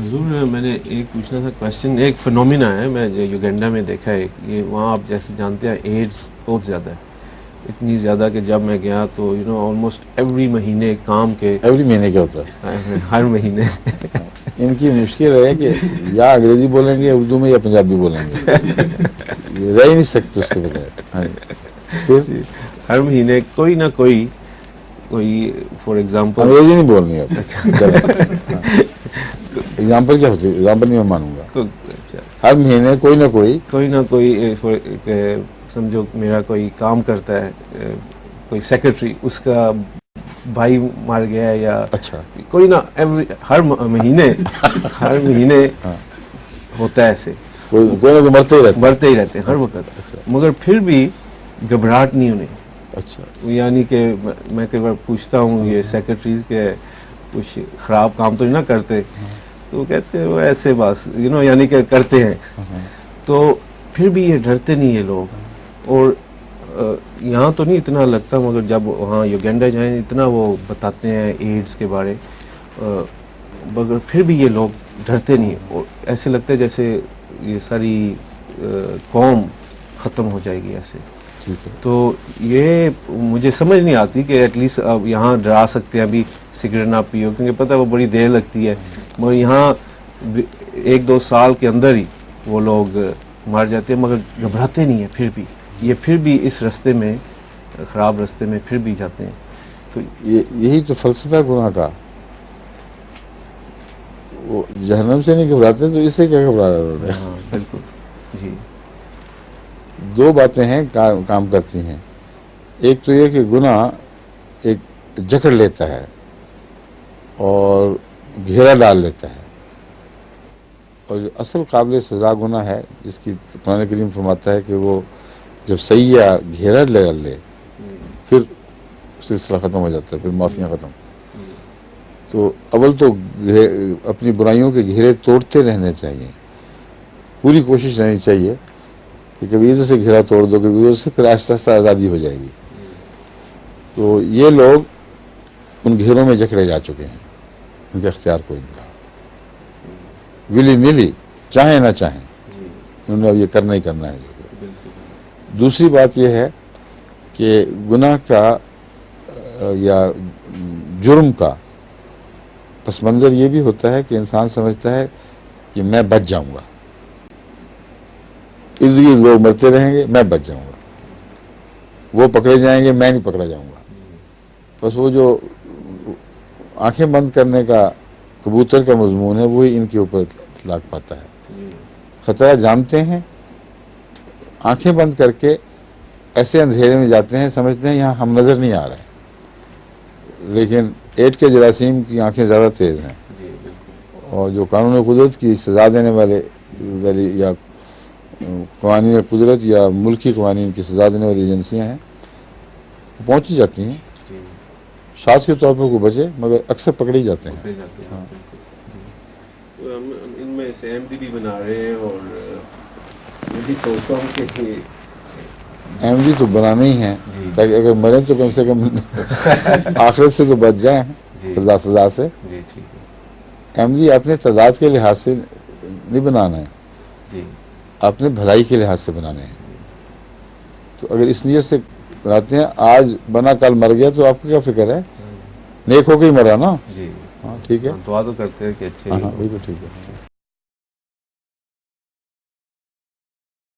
حضور میں نے ایک پوچھنا تھا کویشچن. ایک فنومینا ہے میں یوگینڈا میں دیکھا ہے، یہ وہاں آپ جیسے جانتے ہیں ایڈز بہت زیادہ ہے، اتنی زیادہ کہ جب میں گیا تو آلموسٹ ایوری مہینے کام کے ایوری مہینے کیا ہوتا ہے؟ ہر مہینے ان کی مشکل ہے کہ یا انگریزی بولیں گے اردو میں یا پنجابی بولیں گے، یہ رہ ہی نہیں سکتے اس کے بغیر. ہاں جی. پھر ہر مہینے کوئی نہ کوئی فار ایگزامپل انگریزی نہیں بولنی اب. ایگزامپل کیا ہوتی ہے؟ ایگزامپل نہیں میں مانوں گا. اچھا ہر مہینے کوئی نہ کوئی سمجھو میرا کوئی کام کرتا ہے، کوئی سیکرٹری، اس کا بھائی مر گیا ہے یا اچھا کوئی نہ ہر مہینے ہاں ہوتا ہے ایسے، کوئی نہ کوئی مرتے ہی رہتے ہیں ہر اچھا وقت، اچھا مگر پھر بھی گھبراہٹ نہیں انہیں. اچھا یعنی کہ میں کئی بار پوچھتا ہوں یہ سیکرٹریز کے کچھ خراب کام تو نہیں نہ کرتے، تو وہ کہتے ہیں وہ ایسے بس یعنی کہ کرتے ہیں، تو پھر بھی یہ ڈرتے نہیں یہ لوگ. اور یہاں تو نہیں اتنا لگتا، مگر جب وہاں یوگینڈا جائیں اتنا وہ بتاتے ہیں ایڈز کے بارے، مگر پھر بھی یہ لوگ ڈرتے نہیں، اور ایسے لگتا ہے جیسے یہ ساری قوم ختم ہو جائے گی ایسے. ٹھیک ہے. تو یہ مجھے سمجھ نہیں آتی کہ ایٹ لیسٹ اب یہاں ڈرا سکتے ہیں ابھی سگریٹ نہ پیو، کیونکہ پتہ ہے وہ بڑی دیر لگتی ہے، مگر یہاں 1-2 سال کے اندر ہی وہ لوگ مر جاتے ہیں، مگر گھبراتے نہیں ہیں پھر بھی، یہ پھر بھی اس رستے میں، خراب رستے میں پھر بھی جاتے ہیں. تو یہی تو فلسفہ گناہ کا. وہ جہنم سے نہیں گھبراتے تو اس سے کیا گھبرا رہے؟ ہاں بالکل جی. دو باتیں ہیں کام کرتی ہیں. ایک تو یہ کہ گناہ ایک جکڑ لیتا ہے اور گھیرا ڈال لیتا ہے، اور جو اصل قابل سزا گناہ ہے جس کی قرآن کریم فرماتا ہے کہ وہ جب سیاح گھیرا ڈال لے پھر سلسلہ ختم ہو جاتا ہے، پھر معافیاں ختم. تو اول تو اپنی برائیوں کے گھیرے توڑتے رہنے چاہیے، پوری کوشش رہنی چاہیے کہ کبھی ادھر سے گھیرا توڑ دو، کبھی ادھر سے، پھر آہستہ آہستہ آزادی ہو جائے گی. تو یہ لوگ ان گھیروں میں جکڑے جا چکے ہیں، ان کا اختیار کوئی نہیں رہا. ولی نیلی چاہیں نہ چاہیں انہوں نے اب یہ کرنا ہی کرنا ہے. دوسری بات یہ ہے کہ گناہ کا یا جرم کا پس منظر یہ بھی ہوتا ہے کہ انسان سمجھتا ہے کہ میں بچ جاؤں گا، ارد گرد لوگ مرتے رہیں گے، میں بچ جاؤں گا، وہ پکڑے جائیں گے، میں نہیں پکڑا جاؤں گا. بس وہ جو آنکھیں بند کرنے کا کبوتر کا مضمون ہے وہی ان کے اوپر اطلاق پاتا ہے. خطرہ جانتے ہیں، آنکھیں بند کر کے ایسے اندھیرے میں جاتے ہیں، سمجھتے ہیں یہاں ہم نظر نہیں آ رہے ہیں، لیکن ایٹ کے جراثیم کی آنکھیں زیادہ تیز ہیں، اور جو قانون قدرت کی سزا دینے والے یا قوانین قدرت یا ملکی قوانین کی سزا دینے والی ایجنسیاں ہیں وہ پہنچی جاتی ہیں. شاذ کے طور پر کوئی بچے مگر اکثر پکڑے ہی جاتے ہیں. ہاں. ان میں سے احمدی بھی بنا رہے ہیں، اور میں بھی سوچتا ہوں کہ احمدی تو بنانے ہی ہیں تاکہ اگر مریں تو کم سے کم آخرت سے تو بچ جائیں سزا سے. جی ٹھیک ہے. احمدی اپنے تعداد کے لحاظ سے نہیں بنانا ہے، جی اپنے بھلائی کے لحاظ سے بنانے ہیں. تو اگر اس نیت سے بناتے ہیں آج بنا کل مر گیا تو آپ کو کیا فکر ہے؟ نیک ہو کے ہی مرا نا. جی ہاں ٹھیک ہے. دعا تو کرتے ہیں کہ اچھے ہاں بالکل ٹھیک ہے.